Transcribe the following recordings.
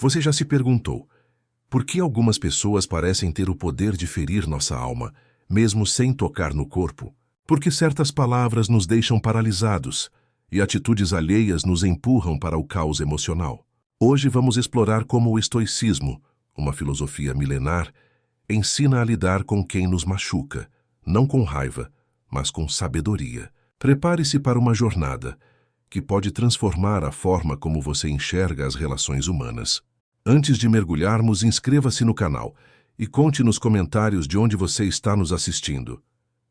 Você já se perguntou, por que algumas pessoas parecem ter o poder de ferir nossa alma, mesmo sem tocar no corpo? Porque certas palavras nos deixam paralisados e atitudes alheias nos empurram para o caos emocional. Hoje vamos explorar como o estoicismo, uma filosofia milenar, ensina a lidar com quem nos machuca, não com raiva, mas com sabedoria. Prepare-se para uma jornada que pode transformar a forma como você enxerga as relações humanas. Antes de mergulharmos, inscreva-se no canal e conte nos comentários de onde você está nos assistindo.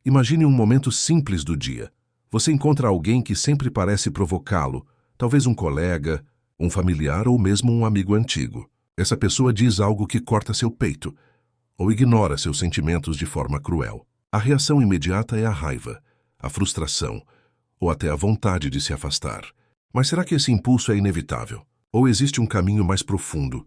Imagine um momento simples do dia. Você encontra alguém que sempre parece provocá-lo, talvez um colega, um familiar ou mesmo um amigo antigo. Essa pessoa diz algo que corta seu peito ou ignora seus sentimentos de forma cruel. A reação imediata é a raiva, a frustração ou até a vontade de se afastar. Mas será que esse impulso é inevitável? Ou existe um caminho mais profundo,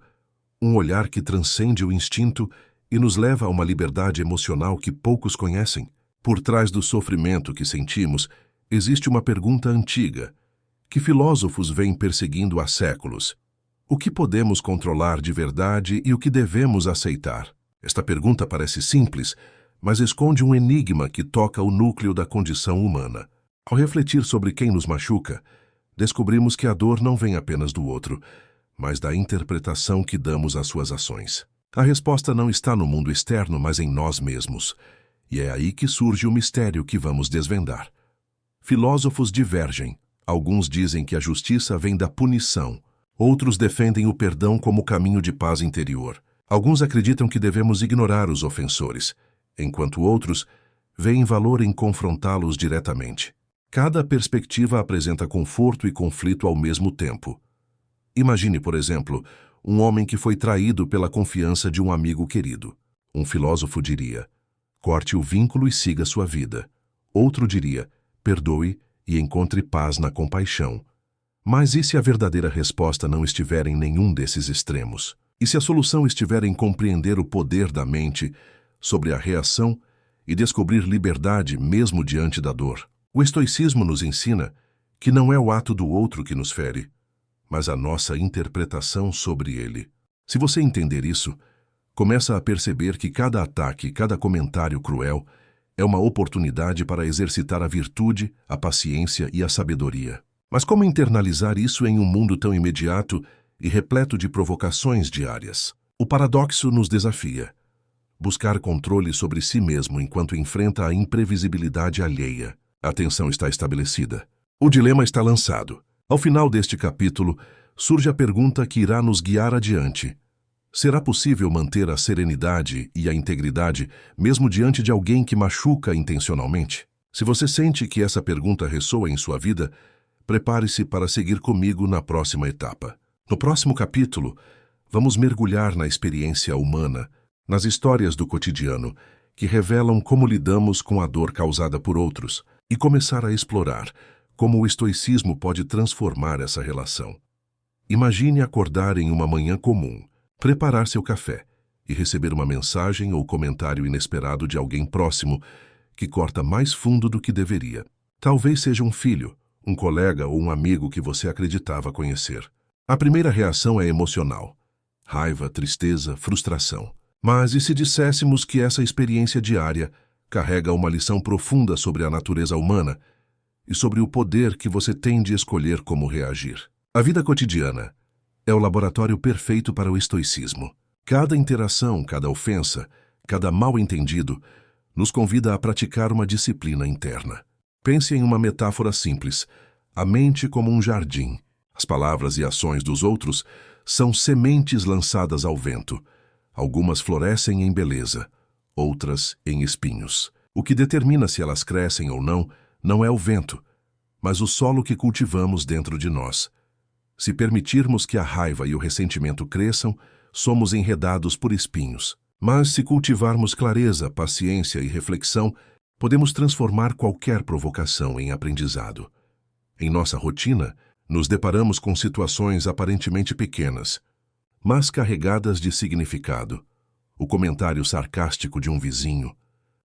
um olhar que transcende o instinto e nos leva a uma liberdade emocional que poucos conhecem? Por trás do sofrimento que sentimos, existe uma pergunta antiga, que filósofos vêm perseguindo há séculos. O que podemos controlar de verdade e o que devemos aceitar? Esta pergunta parece simples, mas esconde um enigma que toca o núcleo da condição humana. Ao refletir sobre quem nos machuca, descobrimos que a dor não vem apenas do outro, mas da interpretação que damos às suas ações. A resposta não está no mundo externo, mas em nós mesmos. E é aí que surge o mistério que vamos desvendar. Filósofos divergem. Alguns dizem que a justiça vem da punição. Outros defendem o perdão como caminho de paz interior. Alguns acreditam que devemos ignorar os ofensores, enquanto outros veem valor em confrontá-los diretamente. Cada perspectiva apresenta conforto e conflito ao mesmo tempo. Imagine, por exemplo, um homem que foi traído pela confiança de um amigo querido. Um filósofo diria: corte o vínculo e siga sua vida. Outro diria: perdoe e encontre paz na compaixão. Mas e se a verdadeira resposta não estiver em nenhum desses extremos? E se a solução estiver em compreender o poder da mente sobre a reação e descobrir liberdade mesmo diante da dor? O estoicismo nos ensina que não é o ato do outro que nos fere, mas a nossa interpretação sobre ele. Se você entender isso, começa a perceber que cada ataque, cada comentário cruel é uma oportunidade para exercitar a virtude, a paciência e a sabedoria. Mas como internalizar isso em um mundo tão imediato e repleto de provocações diárias? O paradoxo nos desafia. Buscar controle sobre si mesmo enquanto enfrenta a imprevisibilidade alheia. A tensão está estabelecida. O dilema está lançado. Ao final deste capítulo, surge a pergunta que irá nos guiar adiante. Será possível manter a serenidade e a integridade mesmo diante de alguém que machuca intencionalmente? Se você sente que essa pergunta ressoa em sua vida, prepare-se para seguir comigo na próxima etapa. No próximo capítulo, vamos mergulhar na experiência humana, nas histórias do cotidiano, que revelam como lidamos com a dor causada por outros, e começar a explorar como o estoicismo pode transformar essa relação. Imagine acordar em uma manhã comum, preparar seu café e receber uma mensagem ou comentário inesperado de alguém próximo que corta mais fundo do que deveria. Talvez seja um filho, um colega ou um amigo que você acreditava conhecer. A primeira reação é emocional: raiva, tristeza, frustração. Mas e se disséssemos que essa experiência diária carrega uma lição profunda sobre a natureza humana e sobre o poder que você tem de escolher como reagir? A vida cotidiana é o laboratório perfeito para o estoicismo. Cada interação, cada ofensa, cada mal-entendido nos convida a praticar uma disciplina interna. Pense em uma metáfora simples: a mente como um jardim. As palavras e ações dos outros são sementes lançadas ao vento. Algumas florescem em beleza, outras em espinhos. O que determina se elas crescem ou não é o vento, mas o solo que cultivamos dentro de nós. Se permitirmos que a raiva e o ressentimento cresçam, somos enredados por espinhos. Mas se cultivarmos clareza, paciência e reflexão, podemos transformar qualquer provocação em aprendizado. Em nossa rotina, nos deparamos com situações aparentemente pequenas, mas carregadas de significado. O comentário sarcástico de um vizinho,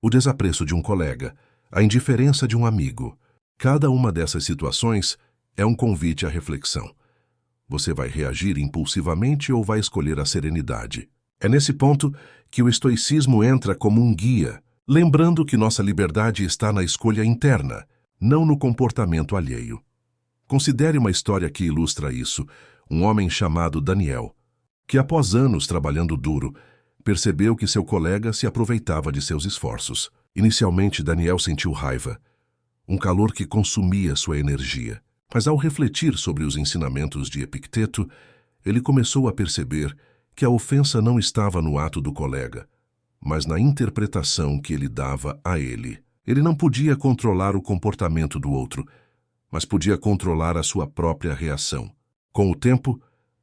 o desapreço de um colega, a indiferença de um amigo. Cada uma dessas situações é um convite à reflexão. Você vai reagir impulsivamente ou vai escolher a serenidade? É nesse ponto que o estoicismo entra como um guia, lembrando que nossa liberdade está na escolha interna, não no comportamento alheio. Considere uma história que ilustra isso. Um homem chamado Daniel, que após anos trabalhando duro, percebeu que seu colega se aproveitava de seus esforços. Inicialmente, Daniel sentiu raiva, um calor que consumia sua energia. Mas ao refletir sobre os ensinamentos de Epicteto, ele começou a perceber que a ofensa não estava no ato do colega, mas na interpretação que ele dava a ele. Ele não podia controlar o comportamento do outro, mas podia controlar a sua própria reação. Com o tempo,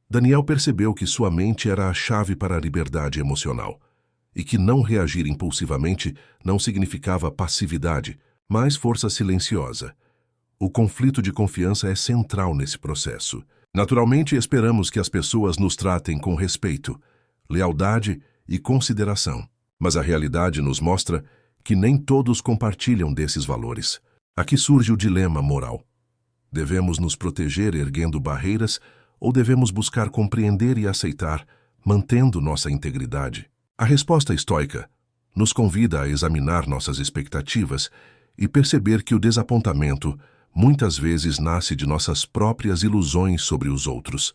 Daniel percebeu que sua mente era a chave para a liberdade emocional, e que não reagir impulsivamente não significava passividade, mas força silenciosa. O conflito de confiança é central nesse processo. Naturalmente, esperamos que as pessoas nos tratem com respeito, lealdade e consideração, mas a realidade nos mostra que nem todos compartilham desses valores. Aqui surge o dilema moral. Devemos nos proteger erguendo barreiras ou devemos buscar compreender e aceitar, mantendo nossa integridade? A resposta estoica nos convida a examinar nossas expectativas e perceber que o desapontamento muitas vezes nasce de nossas próprias ilusões sobre os outros.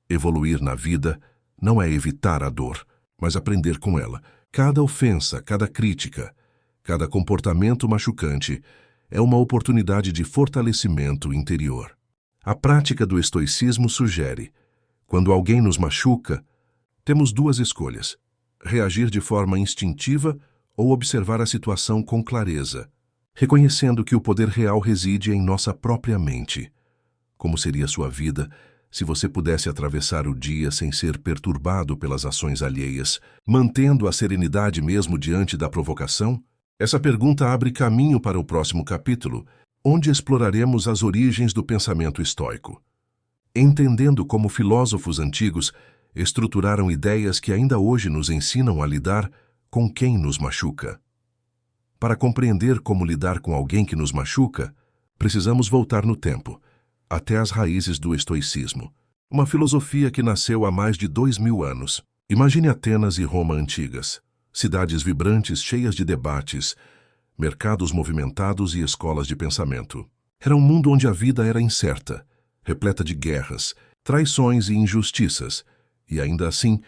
Evoluir na vida não é evitar a dor, mas aprender com ela. Cada ofensa, cada crítica, cada comportamento machucante é uma oportunidade de fortalecimento interior. A prática do estoicismo sugere: quando alguém nos machuca, temos duas escolhas: reagir de forma instintiva ou observar a situação com clareza, reconhecendo que o poder real reside em nossa própria mente. Como seria sua vida se você pudesse atravessar o dia sem ser perturbado pelas ações alheias, mantendo a serenidade mesmo diante da provocação? Essa pergunta abre caminho para o próximo capítulo, onde exploraremos as origens do pensamento estoico, entendendo como filósofos antigos estruturaram ideias que ainda hoje nos ensinam a lidar com quem nos machuca. Para compreender como lidar com alguém que nos machuca, precisamos voltar no tempo, até as raízes do estoicismo, uma filosofia que nasceu há mais de 2000 anos. Imagine Atenas e Roma antigas, cidades vibrantes cheias de debates, mercados movimentados e escolas de pensamento. Era um mundo onde a vida era incerta, repleta de guerras, traições e injustiças, e ainda assim,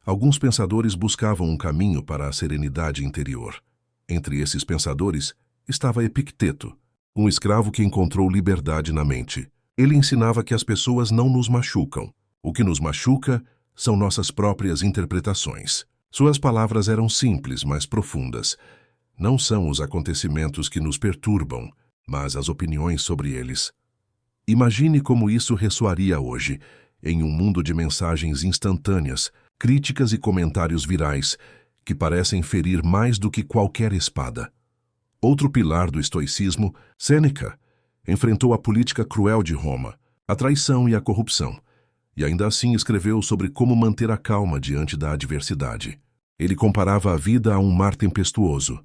alguns pensadores buscavam um caminho para a serenidade interior. Entre esses pensadores estava Epicteto, um escravo que encontrou liberdade na mente. Ele ensinava que as pessoas não nos machucam. O que nos machuca são nossas próprias interpretações. Suas palavras eram simples, mas profundas. Não são os acontecimentos que nos perturbam, mas as opiniões sobre eles. Imagine como isso ressoaria hoje, em um mundo de mensagens instantâneas, críticas e comentários virais, que parecem ferir mais do que qualquer espada. Outro pilar do estoicismo, Sêneca, enfrentou a política cruel de Roma, a traição e a corrupção, e ainda assim escreveu sobre como manter a calma diante da adversidade. Ele comparava a vida a um mar tempestuoso.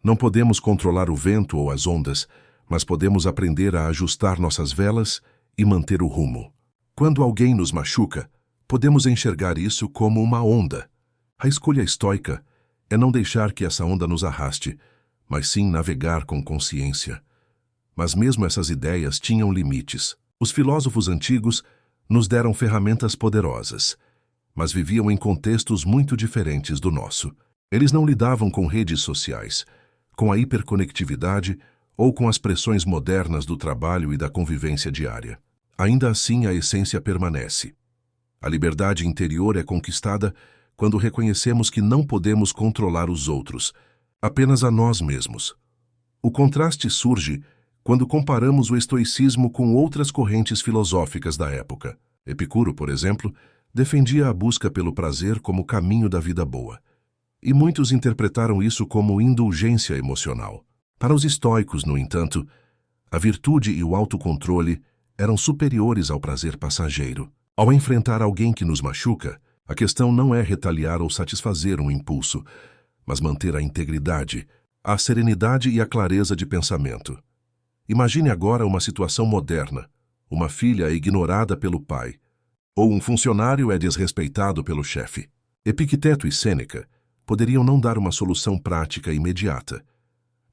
Não podemos controlar o vento ou as ondas, mas podemos aprender a ajustar nossas velas e manter o rumo. Quando alguém nos machuca, podemos enxergar isso como uma onda. A escolha estoica é não deixar que essa onda nos arraste, mas sim navegar com consciência. Mas mesmo essas ideias tinham limites. Os filósofos antigos nos deram ferramentas poderosas, mas viviam em contextos muito diferentes do nosso. Eles não lidavam com redes sociais, com a hiperconectividade ou com as pressões modernas do trabalho e da convivência diária. Ainda assim, a essência permanece. A liberdade interior é conquistada quando reconhecemos que não podemos controlar os outros, apenas a nós mesmos. O contraste surge quando comparamos o estoicismo com outras correntes filosóficas da época. Epicuro, por exemplo, defendia a busca pelo prazer como caminho da vida boa, e muitos interpretaram isso como indulgência emocional. Para os estoicos, no entanto, a virtude e o autocontrole eram superiores ao prazer passageiro. Ao enfrentar alguém que nos machuca, a questão não é retaliar ou satisfazer um impulso, mas manter a integridade, a serenidade e a clareza de pensamento. Imagine agora uma situação moderna. Uma filha é ignorada pelo pai, ou um funcionário é desrespeitado pelo chefe. Epicteto e Sêneca poderiam não dar uma solução prática imediata,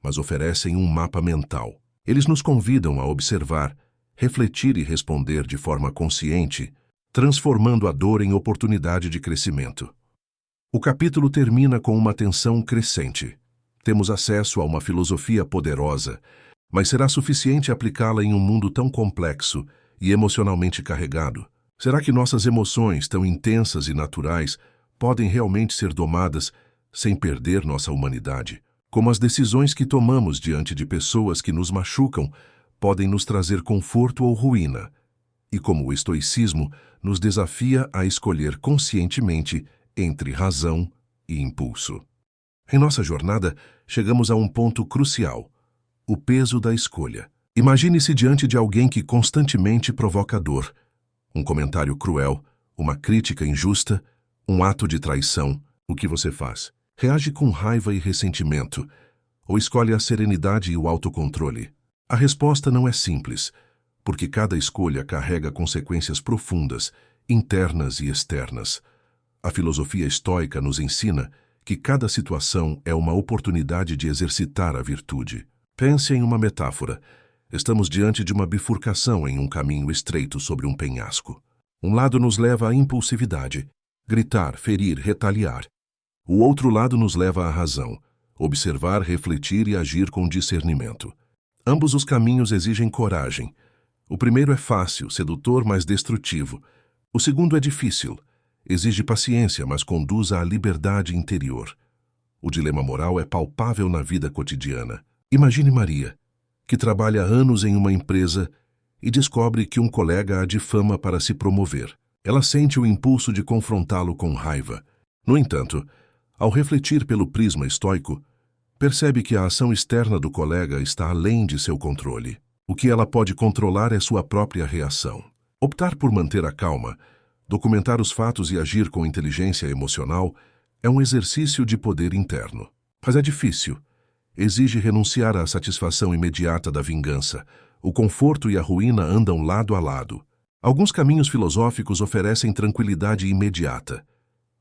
mas oferecem um mapa mental. Eles nos convidam a observar, refletir e responder de forma consciente, transformando a dor em oportunidade de crescimento. O capítulo termina com uma tensão crescente. Temos acesso a uma filosofia poderosa, mas será suficiente aplicá-la em um mundo tão complexo e emocionalmente carregado? Será que nossas emoções, tão intensas e naturais, podem realmente ser domadas sem perder nossa humanidade? Como as decisões que tomamos diante de pessoas que nos machucam podem nos trazer conforto ou ruína? E como o estoicismo nos desafia a escolher conscientemente entre razão e impulso. Em nossa jornada, chegamos a um ponto crucial: o peso da escolha. Imagine-se diante de alguém que constantemente provoca dor. Um comentário cruel, uma crítica injusta, um ato de traição. O que você faz? Reage com raiva e ressentimento, ou escolhe a serenidade e o autocontrole? A resposta não é simples, porque cada escolha carrega consequências profundas, internas e externas. A filosofia estoica nos ensina que cada situação é uma oportunidade de exercitar a virtude. Pense em uma metáfora. Estamos diante de uma bifurcação em um caminho estreito sobre um penhasco. Um lado nos leva à impulsividade, gritar, ferir, retaliar. O outro lado nos leva à razão, observar, refletir e agir com discernimento. Ambos os caminhos exigem coragem. O primeiro é fácil, sedutor, mas destrutivo. O segundo é difícil. Exige paciência, mas conduz à liberdade interior. O dilema moral é palpável na vida cotidiana. Imagine Maria, que trabalha há anos em uma empresa e descobre que um colega a difama para se promover. Ela sente o impulso de confrontá-lo com raiva. No entanto, ao refletir pelo prisma estoico, percebe que a ação externa do colega está além de seu controle. O que ela pode controlar é sua própria reação. Optar por manter a calma, documentar os fatos e agir com inteligência emocional é um exercício de poder interno. Mas é difícil. Exige renunciar à satisfação imediata da vingança. O conforto e a ruína andam lado a lado. Alguns caminhos filosóficos oferecem tranquilidade imediata.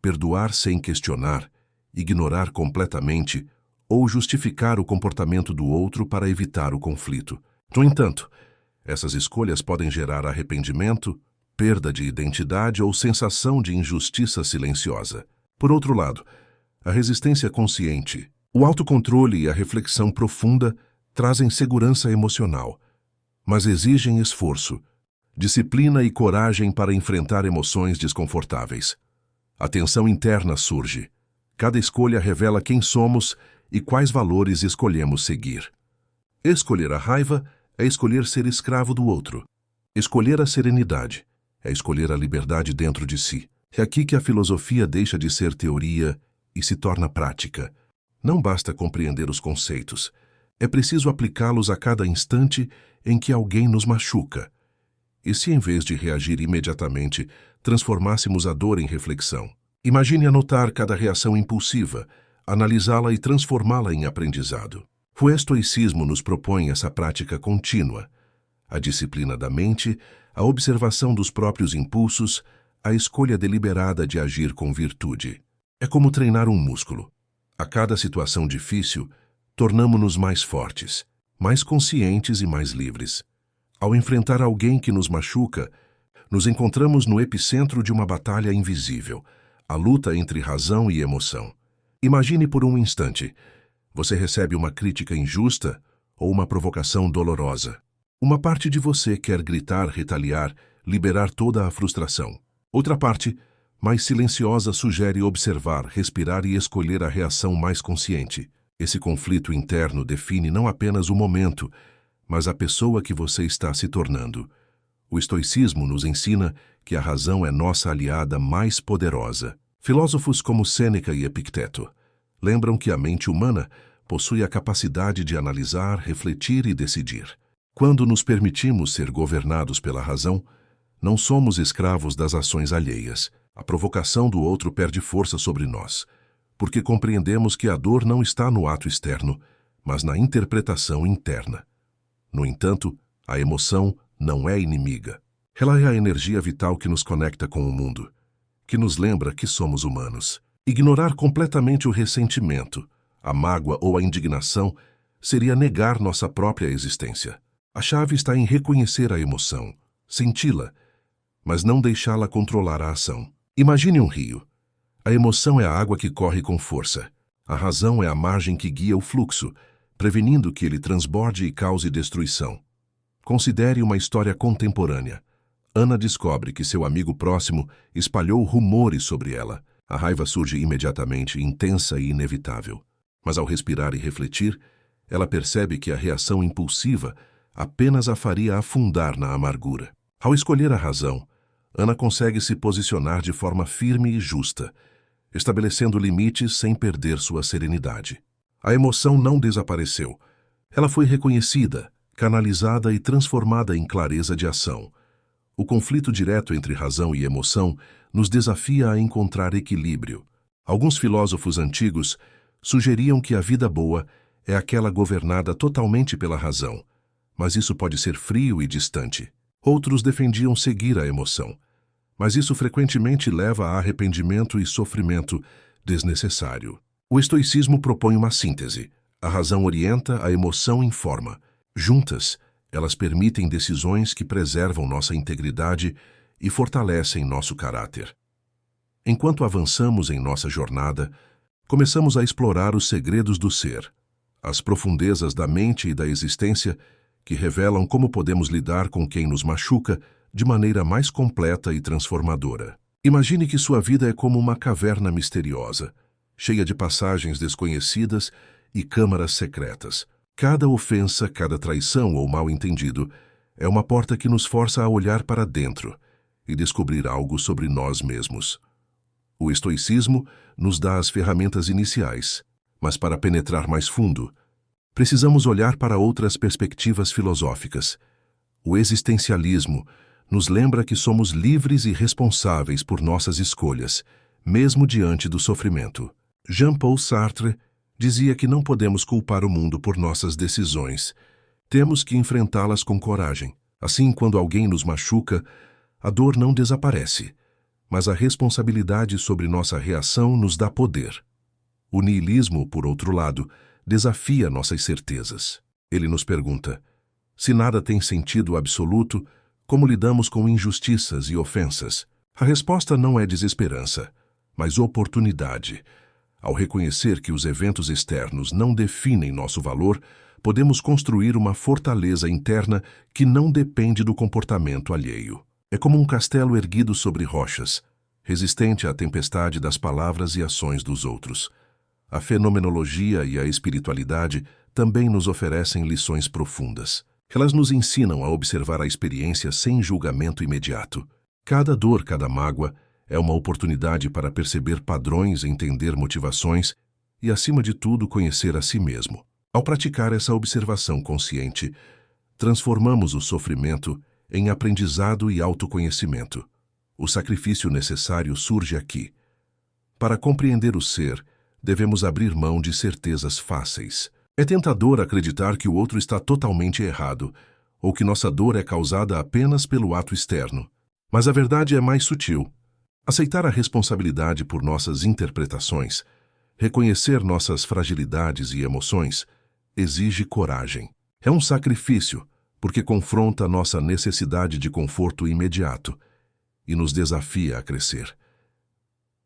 Perdoar sem questionar, ignorar completamente ou justificar o comportamento do outro para evitar o conflito. No entanto, essas escolhas podem gerar arrependimento, perda de identidade ou sensação de injustiça silenciosa. Por outro lado, a resistência consciente, o autocontrole e a reflexão profunda trazem segurança emocional, mas exigem esforço, disciplina e coragem para enfrentar emoções desconfortáveis. A tensão interna surge. Cada escolha revela quem somos e quais valores escolhemos seguir. Escolher a raiva é escolher ser escravo do outro. Escolher a serenidade é escolher a liberdade dentro de si. É aqui que a filosofia deixa de ser teoria e se torna prática. Não basta compreender os conceitos. É preciso aplicá-los a cada instante em que alguém nos machuca. E se, em vez de reagir imediatamente, transformássemos a dor em reflexão? Imagine anotar cada reação impulsiva, analisá-la e transformá-la em aprendizado. O estoicismo nos propõe essa prática contínua. A disciplina da mente, a observação dos próprios impulsos, a escolha deliberada de agir com virtude. É como treinar um músculo. A cada situação difícil, tornamo-nos mais fortes, mais conscientes e mais livres. Ao enfrentar alguém que nos machuca, nos encontramos no epicentro de uma batalha invisível, a luta entre razão e emoção. Imagine por um instante, você recebe uma crítica injusta ou uma provocação dolorosa. Uma parte de você quer gritar, retaliar, liberar toda a frustração. Outra parte, mais silenciosa, sugere observar, respirar e escolher a reação mais consciente. Esse conflito interno define não apenas o momento, mas a pessoa que você está se tornando. O estoicismo nos ensina que a razão é nossa aliada mais poderosa. Filósofos como Sêneca e Epicteto lembram que a mente humana possui a capacidade de analisar, refletir e decidir. Quando nos permitimos ser governados pela razão, não somos escravos das ações alheias. A provocação do outro perde força sobre nós, porque compreendemos que a dor não está no ato externo, mas na interpretação interna. No entanto, a emoção não é inimiga. Ela é a energia vital que nos conecta com o mundo, que nos lembra que somos humanos. Ignorar completamente o ressentimento, a mágoa ou a indignação seria negar nossa própria existência. A chave está em reconhecer a emoção, senti-la, mas não deixá-la controlar a ação. Imagine um rio. A emoção é a água que corre com força. A razão é a margem que guia o fluxo, prevenindo que ele transborde e cause destruição. Considere uma história contemporânea. Ana descobre que seu amigo próximo espalhou rumores sobre ela. A raiva surge imediatamente, intensa e inevitável. Mas ao respirar e refletir, ela percebe que a reação impulsiva apenas a faria afundar na amargura. Ao escolher a razão, Ana consegue se posicionar de forma firme e justa, estabelecendo limites sem perder sua serenidade. A emoção não desapareceu. Ela foi reconhecida, canalizada e transformada em clareza de ação. O conflito direto entre razão e emoção nos desafia a encontrar equilíbrio. Alguns filósofos antigos sugeriam que a vida boa é aquela governada totalmente pela razão, mas isso pode ser frio e distante. Outros defendiam seguir a emoção, mas isso frequentemente leva a arrependimento e sofrimento desnecessário. O estoicismo propõe uma síntese. A razão orienta, a emoção informa. Juntas, elas permitem decisões que preservam nossa integridade e fortalecem nosso caráter. Enquanto avançamos em nossa jornada, começamos a explorar os segredos do ser, as profundezas da mente e da existência que revelam como podemos lidar com quem nos machuca de maneira mais completa e transformadora. Imagine que sua vida é como uma caverna misteriosa, cheia de passagens desconhecidas e câmaras secretas. Cada ofensa, cada traição ou mal-entendido é uma porta que nos força a olhar para dentro e descobrir algo sobre nós mesmos. O estoicismo nos dá as ferramentas iniciais, mas para penetrar mais fundo, precisamos olhar para outras perspectivas filosóficas. O existencialismo nos lembra que somos livres e responsáveis por nossas escolhas, mesmo diante do sofrimento. Jean-Paul Sartre dizia que não podemos culpar o mundo por nossas decisões. Temos que enfrentá-las com coragem. Assim, quando alguém nos machuca, a dor não desaparece, mas a responsabilidade sobre nossa reação nos dá poder. O niilismo, por outro lado, desafia nossas certezas. Ele nos pergunta: se nada tem sentido absoluto, como lidamos com injustiças e ofensas? A resposta não é desesperança, mas oportunidade. Ao reconhecer que os eventos externos não definem nosso valor, podemos construir uma fortaleza interna que não depende do comportamento alheio. É como um castelo erguido sobre rochas, resistente à tempestade das palavras e ações dos outros. A fenomenologia e a espiritualidade também nos oferecem lições profundas. Elas nos ensinam a observar a experiência sem julgamento imediato. Cada dor, cada mágoa, é uma oportunidade para perceber padrões, entender motivações e, acima de tudo, conhecer a si mesmo. Ao praticar essa observação consciente, transformamos o sofrimento em aprendizado e autoconhecimento. O sacrifício necessário surge aqui. Para compreender o ser, devemos abrir mão de certezas fáceis. É tentador acreditar que o outro está totalmente errado, ou que nossa dor é causada apenas pelo ato externo. Mas a verdade é mais sutil. Aceitar a responsabilidade por nossas interpretações, reconhecer nossas fragilidades e emoções, exige coragem. É um sacrifício, porque confronta nossa necessidade de conforto imediato e nos desafia a crescer.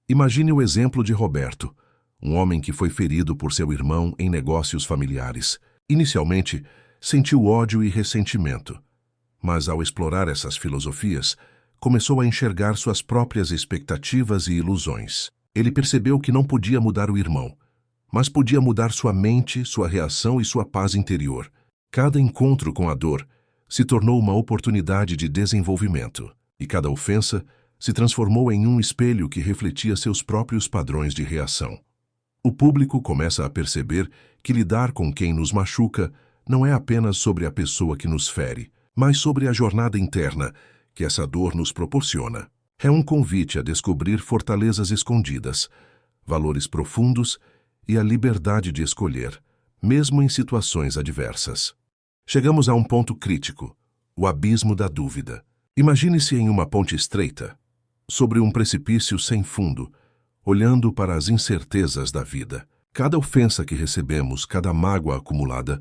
Imagine o exemplo de Roberto, um homem que foi ferido por seu irmão em negócios familiares. Inicialmente, sentiu ódio e ressentimento, mas ao explorar essas filosofias, começou a enxergar suas próprias expectativas e ilusões. Ele percebeu que não podia mudar o irmão, mas podia mudar sua mente, sua reação e sua paz interior. Cada encontro com a dor se tornou uma oportunidade de desenvolvimento, e cada ofensa se transformou em um espelho que refletia seus próprios padrões de reação. O público começa a perceber que lidar com quem nos machuca não é apenas sobre a pessoa que nos fere, mas sobre a jornada interna que essa dor nos proporciona. É um convite a descobrir fortalezas escondidas, valores profundos e a liberdade de escolher, mesmo em situações adversas. Chegamos a um ponto crítico, o abismo da dúvida. Imagine-se em uma ponte estreita, sobre um precipício sem fundo, olhando para as incertezas da vida. Cada ofensa que recebemos, cada mágoa acumulada,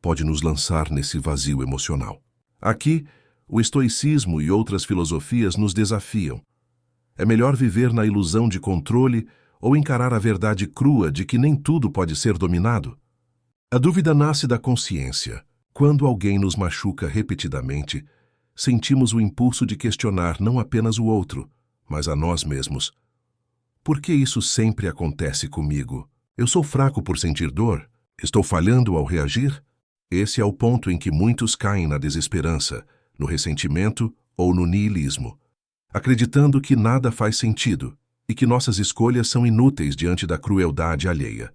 pode nos lançar nesse vazio emocional. Aqui, o estoicismo e outras filosofias nos desafiam. É melhor viver na ilusão de controle ou encarar a verdade crua de que nem tudo pode ser dominado? A dúvida nasce da consciência. Quando alguém nos machuca repetidamente, sentimos o impulso de questionar não apenas o outro, mas a nós mesmos. Por que isso sempre acontece comigo? Eu sou fraco por sentir dor? Estou falhando ao reagir? Esse é o ponto em que muitos caem na desesperança, no ressentimento ou no niilismo, acreditando que nada faz sentido e que nossas escolhas são inúteis diante da crueldade alheia.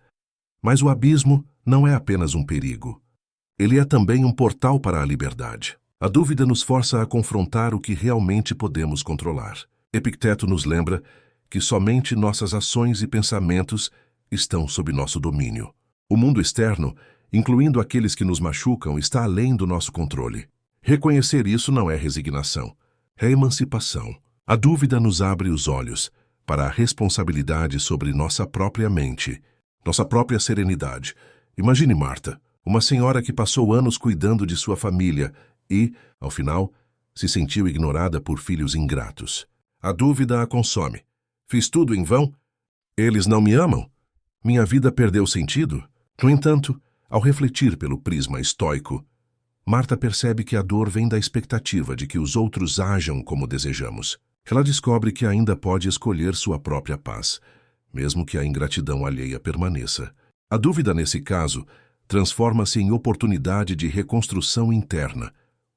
Mas o abismo não é apenas um perigo. Ele é também um portal para a liberdade. A dúvida nos força a confrontar o que realmente podemos controlar. Epicteto nos lembra que somente nossas ações e pensamentos estão sob nosso domínio. O mundo externo, incluindo aqueles que nos machucam, está além do nosso controle. Reconhecer isso não é resignação, é emancipação. A dúvida nos abre os olhos para a responsabilidade sobre nossa própria mente, nossa própria serenidade. Imagine Marta, uma senhora que passou anos cuidando de sua família e, ao final, se sentiu ignorada por filhos ingratos. A dúvida a consome. Fiz tudo em vão? Eles não me amam? Minha vida perdeu sentido? No entanto, ao refletir pelo prisma estoico, Marta percebe que a dor vem da expectativa de que os outros ajam como desejamos. Ela descobre que ainda pode escolher sua própria paz, mesmo que a ingratidão alheia permaneça. A dúvida, nesse caso, transforma-se em oportunidade de reconstrução interna.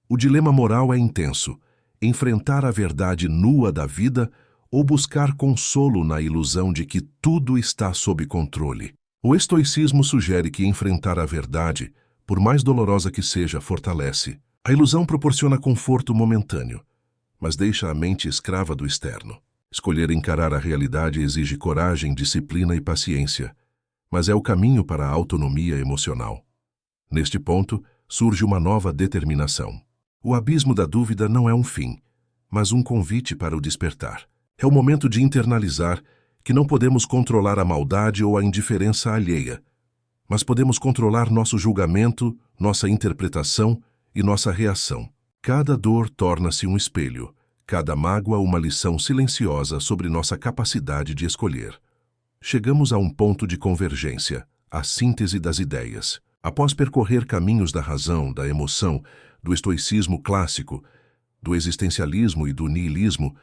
O dilema moral é intenso: enfrentar a verdade nua da vida ou buscar consolo na ilusão de que tudo está sob controle. O estoicismo sugere que enfrentar a verdade, por mais dolorosa que seja, fortalece. A ilusão proporciona conforto momentâneo, mas deixa a mente escrava do externo. Escolher encarar a realidade exige coragem, disciplina e paciência, mas é o caminho para a autonomia emocional. Neste ponto, surge uma nova determinação. O abismo da dúvida não é um fim, mas um convite para o despertar. É o momento de internalizar que não podemos controlar a maldade ou a indiferença alheia, mas podemos controlar nosso julgamento, nossa interpretação e nossa reação. Cada dor torna-se um espelho, cada mágoa uma lição silenciosa sobre nossa capacidade de escolher. Chegamos a um ponto de convergência, a síntese das ideias. Após percorrer caminhos da razão, da emoção, do estoicismo clássico, do existencialismo e do niilismo,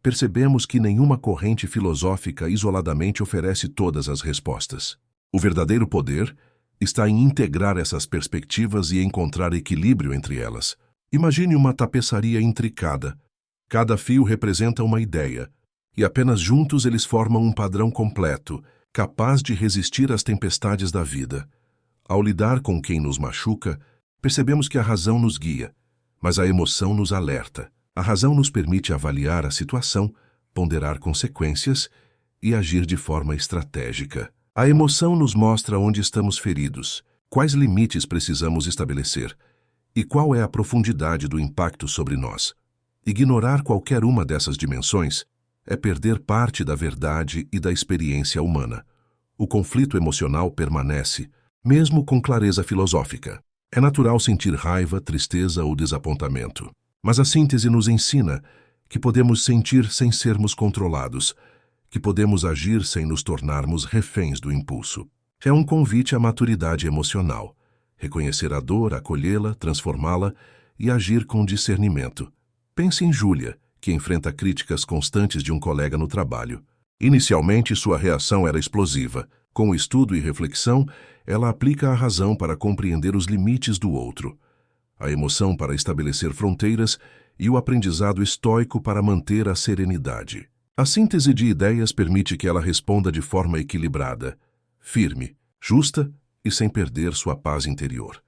percebemos que nenhuma corrente filosófica isoladamente oferece todas as respostas. O verdadeiro poder está em integrar essas perspectivas e encontrar equilíbrio entre elas. Imagine uma tapeçaria intricada. Cada fio representa uma ideia, e apenas juntos eles formam um padrão completo, capaz de resistir às tempestades da vida. Ao lidar com quem nos machuca, percebemos que a razão nos guia, mas a emoção nos alerta. A razão nos permite avaliar a situação, ponderar consequências e agir de forma estratégica. A emoção nos mostra onde estamos feridos, quais limites precisamos estabelecer e qual é a profundidade do impacto sobre nós. Ignorar qualquer uma dessas dimensões é perder parte da verdade e da experiência humana. O conflito emocional permanece, mesmo com clareza filosófica. É natural sentir raiva, tristeza ou desapontamento. Mas a síntese nos ensina que podemos sentir sem sermos controlados, que podemos agir sem nos tornarmos reféns do impulso. É um convite à maturidade emocional. Reconhecer a dor, acolhê-la, transformá-la e agir com discernimento. Pense em Júlia, que enfrenta críticas constantes de um colega no trabalho. Inicialmente, sua reação era explosiva. Com o estudo e reflexão, ela aplica a razão para compreender os limites do outro, a emoção para estabelecer fronteiras e o aprendizado estoico para manter a serenidade. A síntese de ideias permite que ela responda de forma equilibrada, firme, justa e sem perder sua paz interior.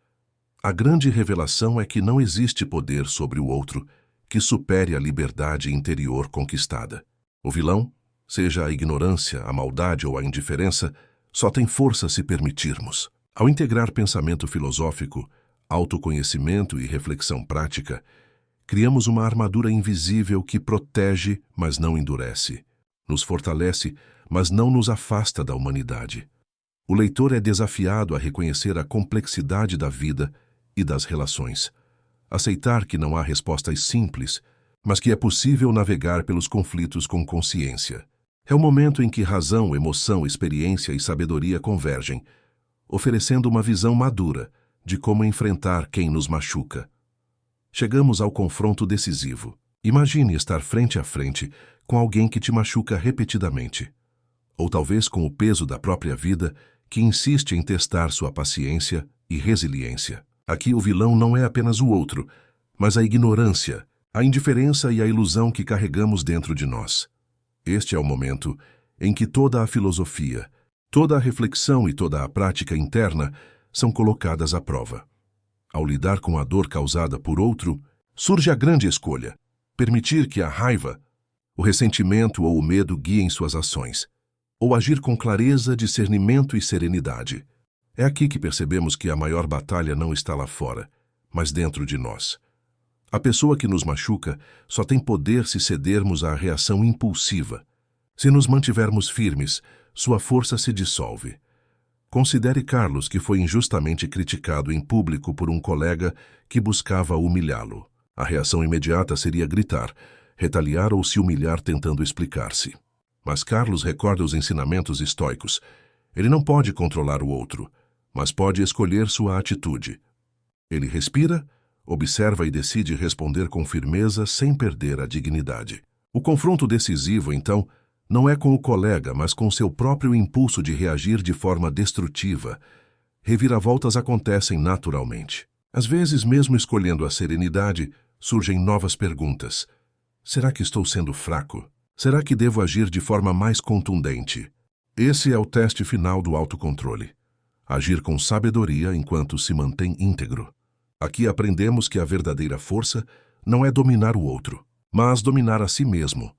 A grande revelação é que não existe poder sobre o outro que supere a liberdade interior conquistada. O vilão, seja a ignorância, a maldade ou a indiferença, só tem força se permitirmos. Ao integrar pensamento filosófico, autoconhecimento e reflexão prática, Criamos uma armadura invisível que protege, mas não endurece. Nos fortalece, mas não nos afasta da humanidade. O leitor é desafiado a reconhecer a complexidade da vida e das relações. Aceitar que não há respostas simples, mas que é possível navegar pelos conflitos com consciência. É o momento em que razão, emoção, experiência e sabedoria convergem, oferecendo uma visão madura de como enfrentar quem nos machuca. Chegamos ao confronto decisivo. Imagine estar frente a frente com alguém que te machuca repetidamente, ou talvez com o peso da própria vida que insiste em testar sua paciência e resiliência. Aqui o vilão não é apenas o outro, mas a ignorância, a indiferença e a ilusão que carregamos dentro de nós. Este é o momento em que toda a filosofia, toda a reflexão e toda a prática interna são colocadas à prova. Ao lidar com a dor causada por outro, surge a grande escolha: permitir que a raiva, o ressentimento ou o medo guiem suas ações, ou agir com clareza, discernimento e serenidade. É aqui que percebemos que a maior batalha não está lá fora, mas dentro de nós. A pessoa que nos machuca só tem poder se cedermos à reação impulsiva. Se nos mantivermos firmes, sua força se dissolve. Considere Carlos, que foi injustamente criticado em público por um colega que buscava humilhá-lo. A reação imediata seria gritar, retaliar ou se humilhar tentando explicar-se. Mas Carlos recorda os ensinamentos estoicos. Ele não pode controlar o outro, mas pode escolher sua atitude. Ele respira, observa e decide responder com firmeza sem perder a dignidade. O confronto decisivo, então, não é com o colega, mas com seu próprio impulso de reagir de forma destrutiva. Reviravoltas acontecem naturalmente. Às vezes, mesmo escolhendo a serenidade, surgem novas perguntas. Será que estou sendo fraco? Será que devo agir de forma mais contundente? Esse é o teste final do autocontrole. Agir com sabedoria enquanto se mantém íntegro. Aqui aprendemos que a verdadeira força não é dominar o outro, mas dominar a si mesmo.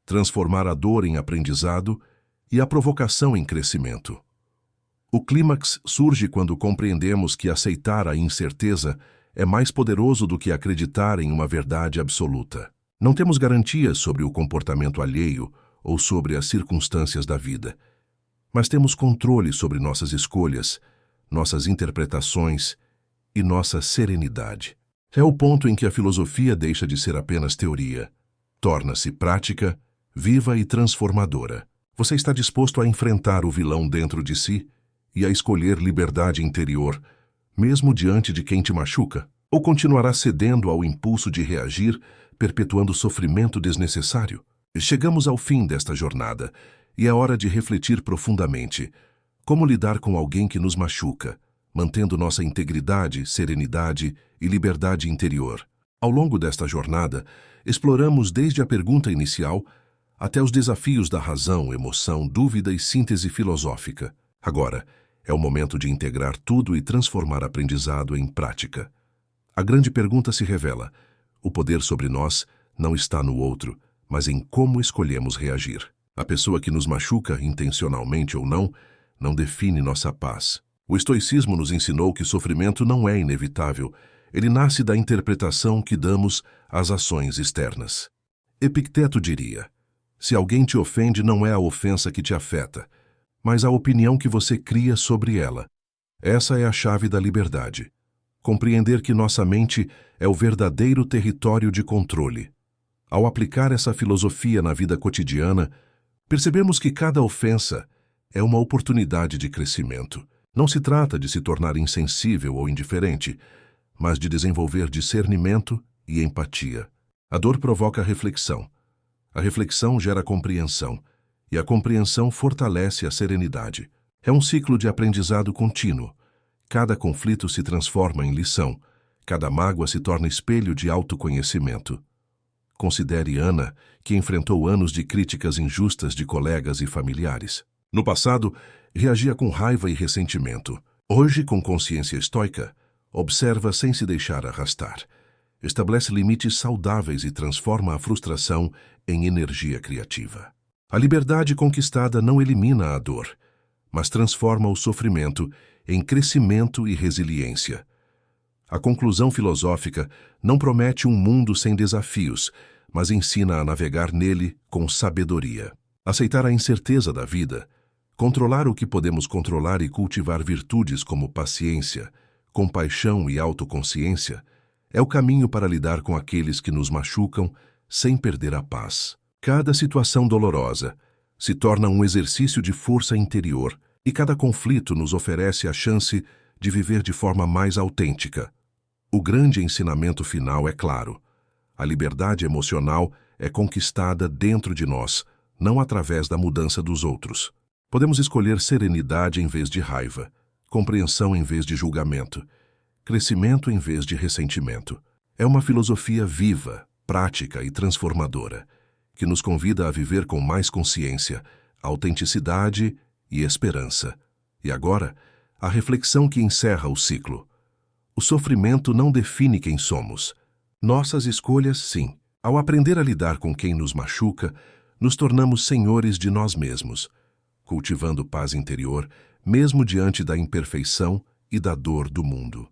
Transformar a dor em aprendizado e a provocação em crescimento. O clímax surge quando compreendemos que aceitar a incerteza é mais poderoso do que acreditar em uma verdade absoluta. Não temos garantias sobre o comportamento alheio ou sobre as circunstâncias da vida, mas temos controle sobre nossas escolhas, nossas interpretações e nossa serenidade. É o ponto em que a filosofia deixa de ser apenas teoria, torna-se prática, viva e transformadora. Você está disposto a enfrentar o vilão dentro de si e a escolher liberdade interior, mesmo diante de quem te machuca? Ou continuará cedendo ao impulso de reagir, perpetuando sofrimento desnecessário? Chegamos ao fim desta jornada e é hora de refletir profundamente. Como lidar com alguém que nos machuca, mantendo nossa integridade, serenidade e liberdade interior? Ao longo desta jornada, exploramos desde a pergunta inicial até os desafios da razão, emoção, dúvida e síntese filosófica. Agora, é o momento de integrar tudo e transformar aprendizado em prática. A grande pergunta se revela: o poder sobre nós não está no outro, mas em como escolhemos reagir. A pessoa que nos machuca, intencionalmente ou não, não define nossa paz. O estoicismo nos ensinou que sofrimento não é inevitável, ele nasce da interpretação que damos às ações externas. Epicteto diria: se alguém te ofende, não é a ofensa que te afeta, mas a opinião que você cria sobre ela. Essa é a chave da liberdade. Compreender que nossa mente é o verdadeiro território de controle. Ao aplicar essa filosofia na vida cotidiana, percebemos que cada ofensa é uma oportunidade de crescimento. Não se trata de se tornar insensível ou indiferente, mas de desenvolver discernimento e empatia. A dor provoca reflexão. A reflexão gera compreensão, e a compreensão fortalece a serenidade. É um ciclo de aprendizado contínuo. Cada conflito se transforma em lição, cada mágoa se torna espelho de autoconhecimento. Considere Ana, que enfrentou anos de críticas injustas de colegas e familiares. No passado, reagia com raiva e ressentimento. Hoje, com consciência estoica, observa sem se deixar arrastar. Estabelece limites saudáveis e transforma a frustração em energia criativa. A liberdade conquistada não elimina a dor, mas transforma o sofrimento em crescimento e resiliência. A conclusão filosófica não promete um mundo sem desafios, mas ensina a navegar nele com sabedoria. Aceitar a incerteza da vida, controlar o que podemos controlar e cultivar virtudes como paciência, compaixão e autoconsciência é o caminho para lidar com aqueles que nos machucam sem perder a paz. Cada situação dolorosa se torna um exercício de força interior e cada conflito nos oferece a chance de viver de forma mais autêntica. O grande ensinamento final é claro. A liberdade emocional é conquistada dentro de nós, não através da mudança dos outros. Podemos escolher serenidade em vez de raiva, compreensão em vez de julgamento, crescimento em vez de ressentimento. É uma filosofia viva, prática e transformadora, que nos convida a viver com mais consciência, autenticidade e esperança. E agora, a reflexão que encerra o ciclo. O sofrimento não define quem somos. Nossas escolhas, sim. Ao aprender a lidar com quem nos machuca, nos tornamos senhores de nós mesmos, cultivando paz interior, mesmo diante da imperfeição e da dor do mundo.